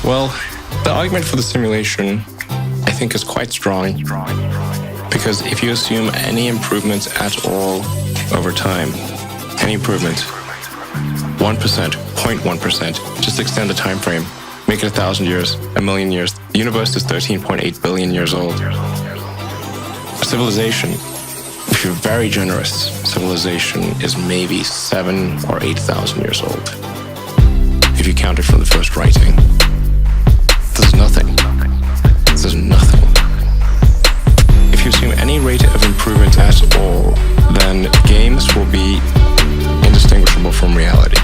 Well, the argument for the simulation, I think, is quite strong. Because if you assume any improvements at all over time, any improvement, 1%, 0.1%, just extend the time frame, make it 1,000 years, 1,000,000 years. The universe is 13.8 billion years old. Civilization, if you're very generous, civilization is maybe 7 or 8,000 years old. If you count it from the first writing, there's nothing. There's nothing. If you assume any rate of improvement at all, then games will be indistinguishable from reality.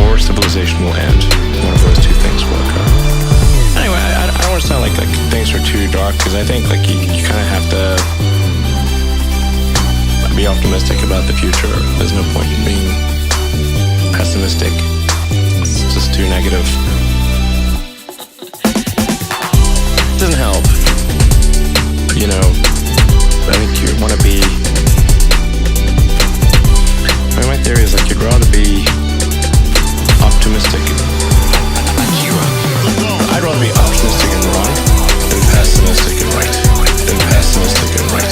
Or civilization will end. One of those two things will occur. Anyway, I don't want to sound like things are too dark, because I think you kind of have to be optimistic about the future. There's no point in being pessimistic. It's just too negative. It doesn't help. You know, I think you want to be... I mean, my theory is you'd rather be optimistic. Akira the Don. I'd rather be optimistic and wrong than pessimistic and right. Than pessimistic and right.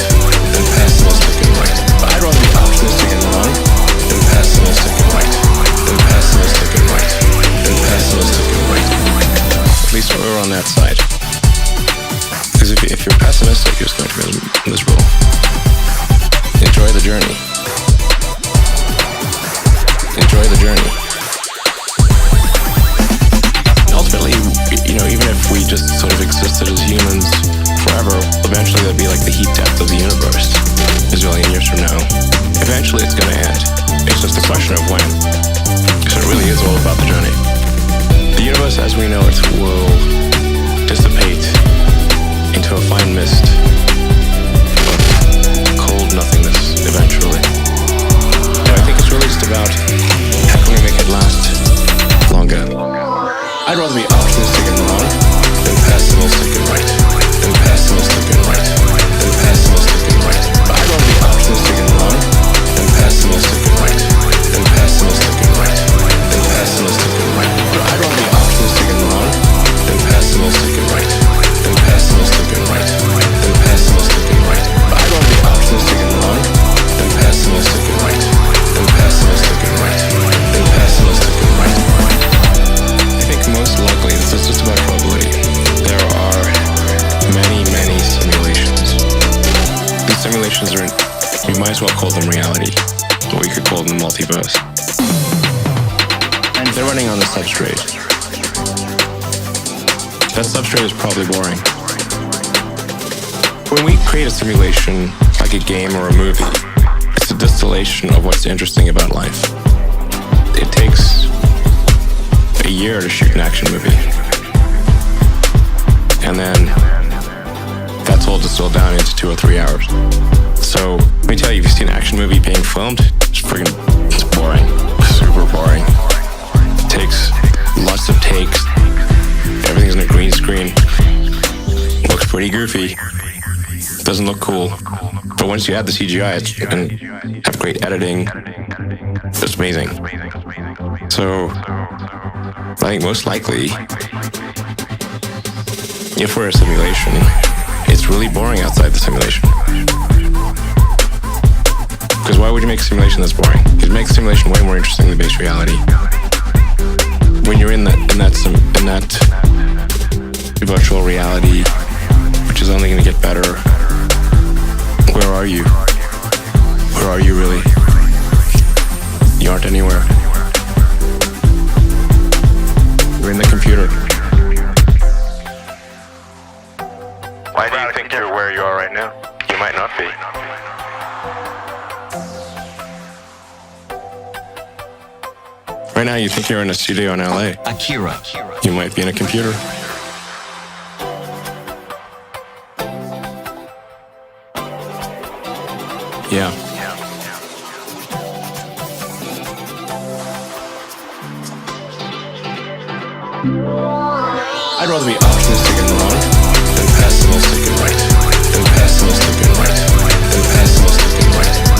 Than pessimistic and right. But I'd rather be optimistic and wrong than pessimistic and right. Than pessimistic and right. Than pessimistic and right. At least we're on that side. Because if you're pessimistic, you're just going to be miserable. Enjoy the journey. Enjoy the journey. Ultimately, even if we just sort of existed as humans forever, eventually there'd be the heat depth of the universe a zillion years from now. Eventually it's going to end. It's just a question of when. So it really is all about the journey. The universe as we know it will dissipate into a fine mist of cold nothingness eventually. And I think it's really just about how can we make it last longer. I'd rather be optimistic and wrong than pessimistic and right. Than pessimistic and right. Than pessimistic and right. But I'd rather be optimistic and wrong than pessimistic and right. Than pessimistic and right. Than pessimistic and right. But I'd rather be optimistic and wrong than pessimistic and right. Than pessimistic and right. Than pessimistic and right. But I'd rather be optimistic and wrong than pessimistic and right. Than pessimistic and right. Than pessimistic and right. I think most likely, this is just about probability, there are many, many simulations. These simulations are, you might as well call them reality, or you could call them multiverse. And they're running on the substrate. That substrate is probably boring. When we create a simulation, like a game or a movie, it's a distillation of what's interesting about life. It takes a year to shoot an action movie. And then that's all distilled down into 2 or 3 hours. So let me tell you, if you see an action movie being filmed, it's boring. Super boring. It takes lots of takes. Everything's in a green screen. Looks pretty goofy. Doesn't look cool. But once you add the CGI and have great editing, it's amazing. So I think most likely, if we're a simulation, it's really boring outside the simulation. Because why would you make a simulation that's boring? It makes a simulation way more interesting than base reality. When you're in that virtual reality, which is only going to get better, where are you? Where are you really? You aren't anywhere. You're in the computer. Why do you think you're where you are right now? You might not be. Right now you think you're in a studio in LA. Akira. You might be in a computer. Yeah. I'd rather be optimistic and wrong than pessimistic and right. Than pessimistic and right. Than pessimistic and right.